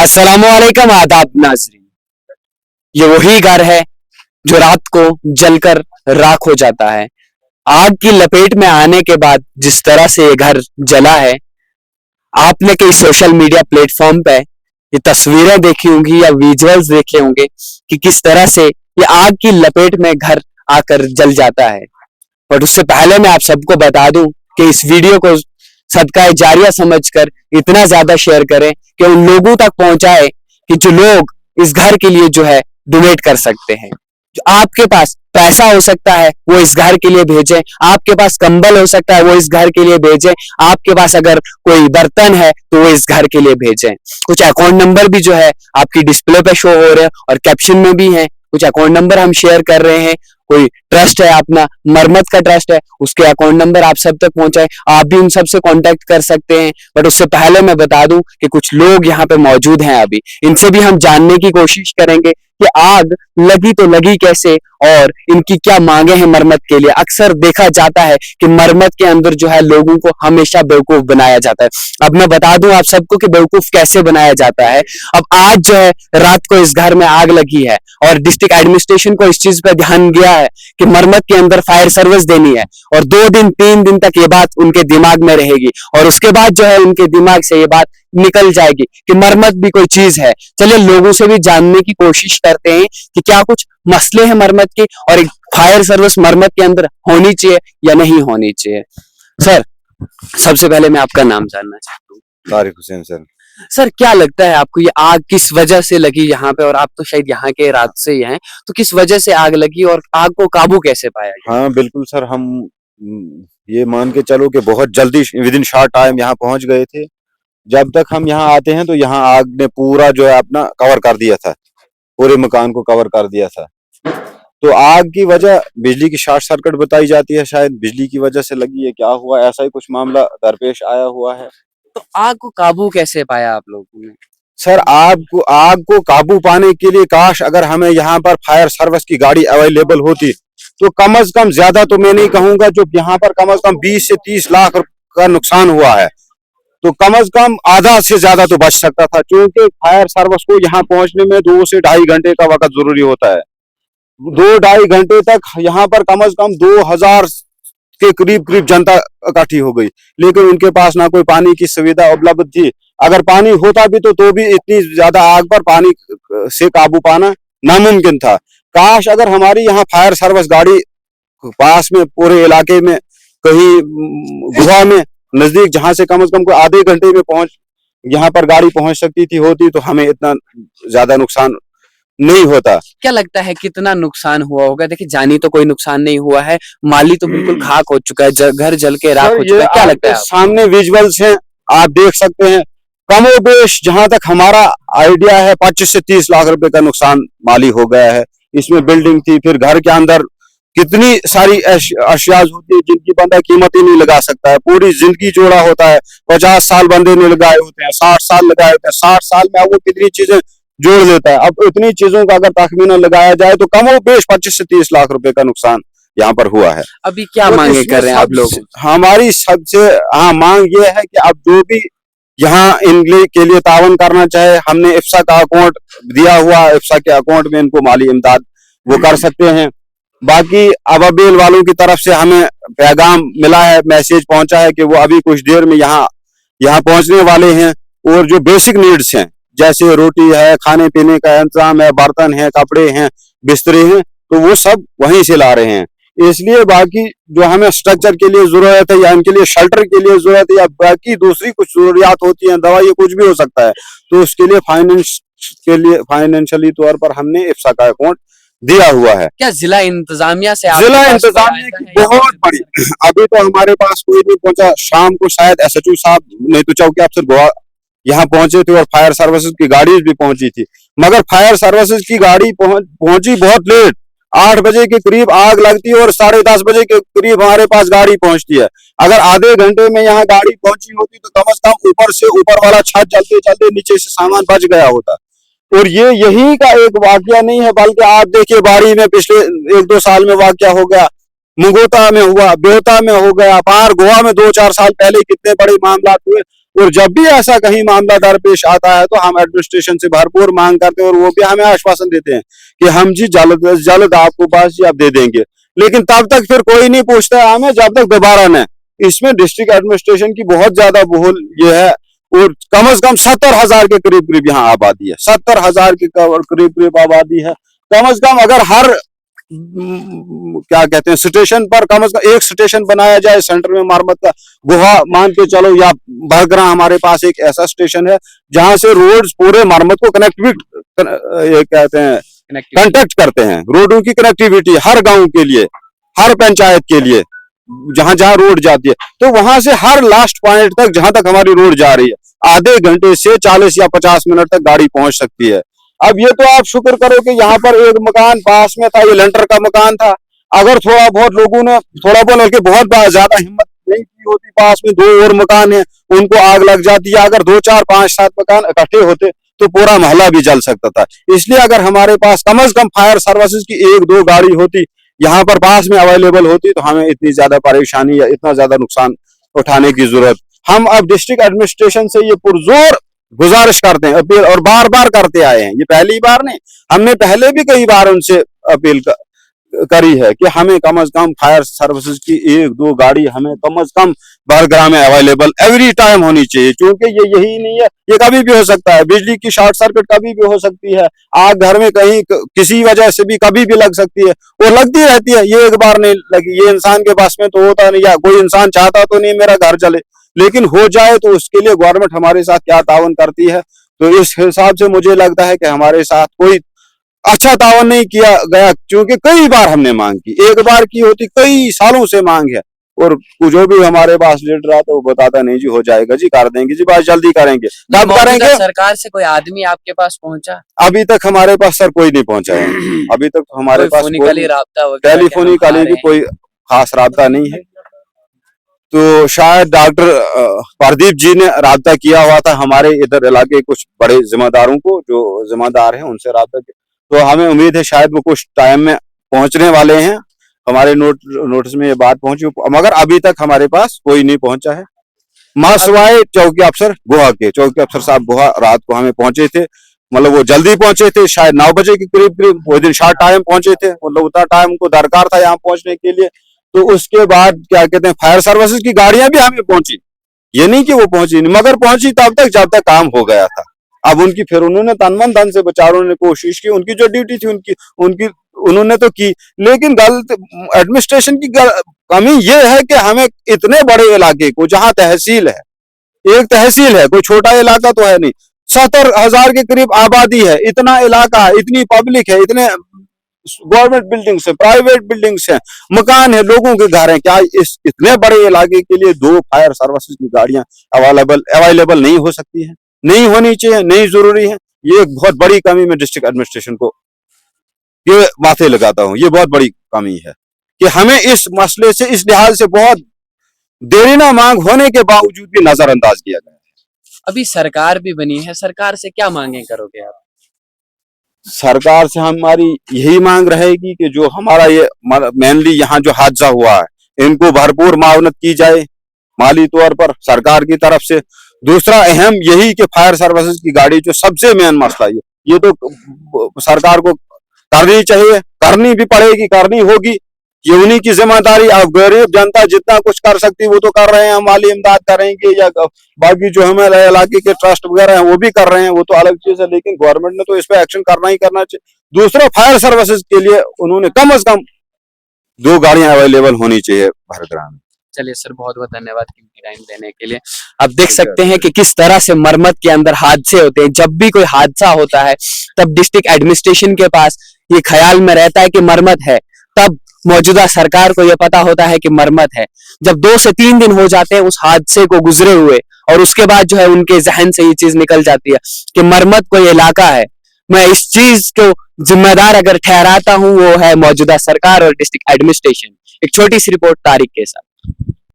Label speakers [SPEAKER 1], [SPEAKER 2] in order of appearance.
[SPEAKER 1] अस्सलामुअलैकुम आदाब नाज़रीन। ये वही घर है जो रात को जलकर राख हो जाता है। आग की लपेट में आने के बाद जिस तरह से ये घर जला है, आपने कई सोशल मीडिया प्लेटफॉर्म पे ये तस्वीरें देखी होंगी या विजुअल्स देखे होंगे कि किस तरह से ये आग की लपेट में घर आकर जल जाता है। बट उससे पहले मैं आप सबको बता दूं कि इस वीडियो को सदका जारिया समझकर इतना ज्यादा शेयर करें कि उन लोगों तक पहुंचाए कि जो लोग इस घर के लिए जो है डोनेट कर सकते हैं। जो आपके पास पैसा हो सकता है वो इस घर के लिए भेजें, आपके पास कंबल हो सकता है वो इस घर के लिए भेजें, आपके पास अगर कोई बर्तन है तो वो इस घर के लिए भेजें। कुछ अकाउंट नंबर भी जो है आपकी डिस्प्ले पे शो हो रहे हैं और कैप्शन में भी है। कुछ अकाउंट नंबर हम शेयर कर रहे हैं। कोई ट्रस्ट है, अपना मरमत का ट्रस्ट है, उसके अकाउंट नंबर आप सब तक पहुंचाए, आप भी उन सब से कांटेक्ट कर सकते हैं। बट उससे पहले मैं बता दूं कि कुछ लोग यहाँ पे मौजूद हैं अभी, इनसे भी हम जानने की कोशिश करेंगे कि आग लगी तो लगी कैसे और इनकी क्या मांगे हैं मरम्मत के लिए। अक्सर देखा जाता है कि मरम्मत के अंदर जो है लोगों को हमेशा बेवकूफ बनाया जाता है। अब मैं बता दूं आप सबको कि बेवकूफ कैसे बनाया जाता है। अब आज जो है रात को इस घर में आग लगी है और डिस्ट्रिक्ट एडमिनिस्ट्रेशन को इस चीज पर ध्यान गया है कि मरम्मत के अंदर फायर सर्विस देनी है और 2 दिन 3 दिन तक ये बात उनके दिमाग में रहेगी और उसके बाद जो है उनके दिमाग से ये बात निकल जाएगी कि मरम्मत भी कोई चीज है। चलिए लोगों से भी जानने की कोशिश करते हैं कि क्या कुछ मसले हैं मरम्मत के और एक फायर सर्विस मरम्मत के अंदर होनी चाहिए या नहीं होनी चाहिए। सर, सबसे पहले मैं आपका नाम जानना चाहता हूँ।
[SPEAKER 2] तारिक हुसैन सर।
[SPEAKER 1] सर, क्या लगता है आपको ये आग किस वजह से लगी यहाँ पे, और आप तो शायद यहाँ के रात से ही हैं, तो किस वजह से आग लगी और आग को काबू कैसे पाया गया?
[SPEAKER 2] हाँ बिल्कुल सर, हम ये मान के चलो कि बहुत जल्दी विद इन शॉर्ट टाइम यहाँ पहुंच गए थे। जब तक हम यहाँ आते हैं तो यहाँ आग ने पूरा जो है अपना कवर कर दिया था, पूरे मकान को कवर कर दिया था। तो आग की वजह बिजली की शॉर्ट सर्किट बताई जाती है, शायद बिजली की वजह से लगी है, क्या हुआ ऐसा ही कुछ मामला दरपेश आया हुआ है।
[SPEAKER 1] तो आग को काबू कैसे पाया आप लोगों ने?
[SPEAKER 2] सर, आग को काबू पाने के लिए काश अगर हमें यहाँ पर फायर सर्विस की गाड़ी अवेलेबल होती तो कम से कम, ज्यादा तो मैं नहीं कहूंगा, जो यहाँ पर कम से कम 20 से 30 लाख का नुकसान हुआ है तो कम से कम आधा से ज्यादा तो बच सकता था, क्योंकि फायर सर्विस को यहाँ पहुंचने में 2 से ढाई घंटे का वक्त जरूरी होता है। 2-2.5 घंटे तक यहाँ पर कम से कम 2000 के करीब जनता इकट्ठी हो गई, लेकिन उनके पास ना कोई पानी की सुविधा उपलब्ध थी। अगर पानी होता भी तो भी इतनी ज्यादा आग पर पानी से काबू पाना नामुमकिन था। काश अगर हमारी यहाँ फायर सर्विस गाड़ी पास में पूरे इलाके में कहीं गुहा में नजदीक, जहां से कम कोई आधे घंटे में यहाँ पर गाड़ी पहुंच सकती थी होती तो हमें इतना ज्यादा नुकसान नहीं होता।
[SPEAKER 1] क्या लगता है कितना नुकसान हुआ होगा? देखिए, जानी तो कोई नुकसान नहीं हुआ है, माली तो बिल्कुल खाक हो चुका है, घर जल के राख हो चुका है। क्या लगता है?
[SPEAKER 2] सामने विजुअल्स हैं, आप देख सकते हैं। कमोबेश जहां तक हमारा आइडिया है 25 से 30 लाख रुपए का नुकसान माली हो गया है। इसमें बिल्डिंग थी, फिर घर के अंदर कितनी सारी अशिया होती है जिनकी बंदा कीमत ही नहीं लगा सकता है। पूरी जिंदगी जोड़ा होता है, 50 साल बंदे ने लगाए होते हैं, 60 साल लगाए होते हैं, 60 साल में वो कितनी चीजें जोड़ देता है। अब इतनी चीजों का अगर तखमीना लगाया जाए तो कमोबेश 25 से 30 लाख रुपए का नुकसान यहाँ पर हुआ है।
[SPEAKER 1] अभी क्या मांगे कर रहे हैं आप लोग?
[SPEAKER 2] हमारी सबसे मांग ये है कि अब जो भी यहाँ इनके के लिए तावन करना चाहे, हमने इफ्सा का अकाउंट दिया हुआ, इफ्सा के अकाउंट में इनको माली इमदाद वो कर सकते हैं। बाकी अबाबेल वालों की तरफ से हमें पैगाम मिला है, मैसेज पहुंचा है कि वो अभी कुछ देर में यहाँ पहुंचने वाले हैं और जो बेसिक नीड्स हैं जैसे रोटी है, खाने पीने का इंतजाम है, बर्तन है, कपड़े हैं, बिस्तरे हैं, तो वो सब वहीं से ला रहे हैं। इसलिए बाकी जो हमें स्ट्रक्चर के लिए जरूरत है या इनके लिए शेल्टर के लिए जरूरत है या बाकी दूसरी कुछ जरूरियात होती है, दवा, ये कुछ भी हो सकता है, तो उसके लिए फाइनेंशियली तौर पर हमने इफ्सा का अकाउंट दिया हुआ है।
[SPEAKER 1] क्या जिला इंतजामिया से?
[SPEAKER 2] जिला इंतजामिया की बहुत बड़ी, अभी तो हमारे पास कोई नहीं पहुंचा। शाम को शायद SHO साहब नहीं तो चौकी अफसर गोवा यहाँ पहुंचे थे और फायर सर्विसेज की गाड़ी भी पहुंची थी, मगर फायर सर्विसेज की गाड़ी पहुंची बहुत लेट। 8 बजे के करीब आग लगती है और 10:30 बजे के करीब हमारे पास गाड़ी पहुंचती है। अगर आधे घंटे में यहाँ गाड़ी पहुंची होती तो कम से कम ऊपर से ऊपर वाला छत चलते चलते नीचे से सामान बच गया होता। और ये यही का एक वाकया नहीं है, बल्कि आप देखिए बाड़ी में पिछले 1-2 साल में वाकया हो गया, मुगोता में हुआ, बेहता में हो गया, पार गोवा में 2-4 साल पहले कितने बड़े मामला हुए। और जब भी ऐसा कहीं मामला दरपेश आता है तो हम एडमिनिस्ट्रेशन से भरपूर मांग करते हैं और वो भी हमें आश्वासन देते हैं कि हम जी जल्द से जल्द आपको पास जी आप दे देंगे, लेकिन तब तक फिर कोई नहीं पूछता है हमें जब तक दोबारा न। इसमें डिस्ट्रिक्ट एडमिनिस्ट्रेशन की बहुत ज्यादा भूल ये है। और कम से कम 70,000 के करीब करीब यहाँ आबादी है, 70,000 के करीब करीब आबादी है। कम से कम अगर हर क्या कहते हैं स्टेशन पर कम से कम एक स्टेशन बनाया जाए सेंटर में मरम्मत का, गुहा मान के चलो, या बरगरा हमारे पास एक ऐसा स्टेशन है जहां से रोड पूरे मरम्मत को ये कहते हैं कंटेक्ट करते हैं, रोडों की कनेक्टिविटी हर गांव के लिए, हर पंचायत के लिए, जहां जहां रोड जाती है तो वहां से हर लास्ट पॉइंट तक जहां तक हमारी रोड जा रही है आधे घंटे से 40 या 50 मिनट तक गाड़ी पहुंच सकती है। अब ये तो आप शुक्र करो कि यहाँ पर एक मकान पास में था, ये लेंटर का मकान था। अगर थोड़ा बहुत लोगों ने थोड़ा बहुत लड़के बहुत ज्यादा हिम्मत नहीं की होती, पास में 2 और मकान है, उनको आग लग जाती है। अगर 2, 4, 5, 7 मकान इकट्ठे होते तो पूरा मोहल्ला भी जल सकता था। इसलिए अगर हमारे पास कम से कम फायर सर्विसेज की 1-2 गाड़ी होती यहाँ पर पास में अवेलेबल होती तो हमें इतनी ज्यादा परेशानी या इतना ज्यादा नुकसान उठाने की जरूरत। हम अब डिस्ट्रिक्ट एडमिनिस्ट्रेशन से ये पुरजोर गुजारिश करते हैं, अपील, और बार बार करते आए हैं, ये पहली बार नहीं, हमने पहले भी कई बार उनसे अपील करी है कि हमें कम से कम फायर सर्विसेज की 1-2 गाड़ी हमें कम से कम बरगरा में अवेलेबल एवरी टाइम होनी चाहिए, क्योंकि ये यही नहीं है, ये कभी भी हो सकता है, बिजली की शॉर्ट सर्किट कभी भी हो सकती है, आग घर में कहीं किसी वजह से भी कभी भी लग सकती है, वो लगती रहती है, ये एक बार नहीं लगी, ये इंसान के बस में तो होता नहीं, या कोई इंसान चाहता तो नहीं मेरा घर जले, लेकिन हो जाए तो उसके लिए गवर्नमेंट हमारे साथ क्या ताउन करती है। तो इस हिसाब से मुझे लगता है कि हमारे साथ कोई अच्छा ताउन नहीं किया गया, क्योंकि कई बार हमने मांग की, एक बार की होती, कई सालों से मांग है, और जो भी हमारे पास लीडर आता है वो बताता नहीं जी हो जाएगा जी, कर देंगे जी, बस जल्दी करेंगे, कब करेंगे।
[SPEAKER 1] सरकार से कोई आदमी आपके पास पहुंचा?
[SPEAKER 2] अभी तक हमारे पास सर कोई नहीं पहुंचा है, अभी तक हमारे पास टेलीफोनिकली भी कोई खास राब्ता नहीं है। तो शायद डॉक्टर प्रदीप जी ने राब्ता किया हुआ था हमारे इधर इलाके कुछ बड़े जिम्मेदारों को, जो जिम्मेदार हैं उनसे राब्ता किया, तो हमें उम्मीद है शायद वो कुछ टाइम में पहुंचने वाले हैं, हमारे नोटिस में ये बात पहुंची, मगर अभी तक हमारे पास कोई नहीं पहुंचा है। मासवाए चौकी अफसर गुहा के चौकी अफसर साहब गुहा रात को हमें पहुंचे थे, मतलब वो जल्दी पहुंचे थे, शायद 9 बजे के करीब करीब, वो दिन शार्ट टाइम पहुंचे थे, मतलब उतना टाइम उनको दरकार था यहाँ पहुंचने के लिए। तो उसके बाद क्या कहते हैं फायर सर्विसेज की गाड़ियां भी हमें पहुंची, ये नहीं कि वो पहुंची नहीं, मगर पहुंची तब तक जब तक काम हो गया था। अब उनकी फिर उन्होंने तन मन धन से बेचारों ने कोशिश की, उनकी जो ड्यूटी थी उनकी उन्होंने तो की, लेकिन गलत एडमिनिस्ट्रेशन की कमी ये है कि हमें इतने बड़े इलाके को, जहां तहसील है, एक तहसील है, कोई छोटा इलाका तो है नहीं, 70,000 के करीब आबादी है, इतना इलाका है, इतनी पब्लिक है, इतने गवर्नमेंट बिल्डिंग्स है, प्राइवेट बिल्डिंग्स हैं, मकान है, लोगों के घर हैं, क्या इस इतने बड़े इलाके के लिए 2 फायर सर्विसेज की गाड़ियां अवेलेबल नहीं हो सकती है, नहीं होनी चाहिए, नहीं जरूरी है। ये एक बहुत बड़ी कमी मैं डिस्ट्रिक्ट एडमिनिस्ट्रेशन को ये माथे लगाता हूँ, ये बहुत बड़ी कमी है कि हमें इस मसले से इस लिहाज से बहुत देरीना मांग होने के बावजूद भी नजरअंदाज किया गया है।
[SPEAKER 1] अभी सरकार भी बनी है, सरकार से क्या मांगे करोगे आप?
[SPEAKER 2] सरकार से हमारी यही मांग रहेगी कि जो हमारा ये मेनली यहाँ जो हादसा हुआ है इनको भरपूर मावनत की जाए माली तौर पर सरकार की तरफ से। दूसरा अहम यही कि फायर सर्विसेज की गाड़ी जो सबसे मेन मसला ये तो सरकार को करनी चाहिए, करनी भी पड़ेगी, करनी होगी, ये उन्हीं की जिम्मेदारी। अब गरीब जनता जितना कुछ कर सकती है वो तो कर रहे हैं, हम माली इमदाद करेंगे या बाकी जो हमारे इलाके के ट्रस्ट वगैरह हैं वो भी कर रहे हैं, वो तो अलग चीज है, लेकिन गवर्नमेंट ने तो इस पे एक्शन करना ही करना चाहिए। दूसरा फायर सर्विसेज के लिए उन्होंने कम से कम 2 गाड़ियां अवेलेबल होनी चाहिए भरगरा में।
[SPEAKER 1] चलिए सर, बहुत बहुत धन्यवाद कीमती टाइम देने के लिए। आप देख सकते हैं कि किस तरह से मरम्मत के अंदर हादसे होते हैं। जब भी कोई हादसा होता है तब डिस्ट्रिक्ट एडमिनिस्ट्रेशन के पास ये ख्याल में रहता है कि मरम्मत है, तब मौजूदा सरकार को यह पता होता है कि मरम्मत है। जब 2 से 3 दिन हो जाते हैं उस हादसे को गुजरे हुए, और उसके बाद जो है उनके जहन से ये चीज निकल जाती है कि मरम्मत कोई इलाका है। मैं इस चीज को जिम्मेदार अगर ठहराता हूं वो है मौजूदा सरकार और डिस्ट्रिक्ट एडमिनिस्ट्रेशन। एक छोटी सी रिपोर्ट तारिक के साथ।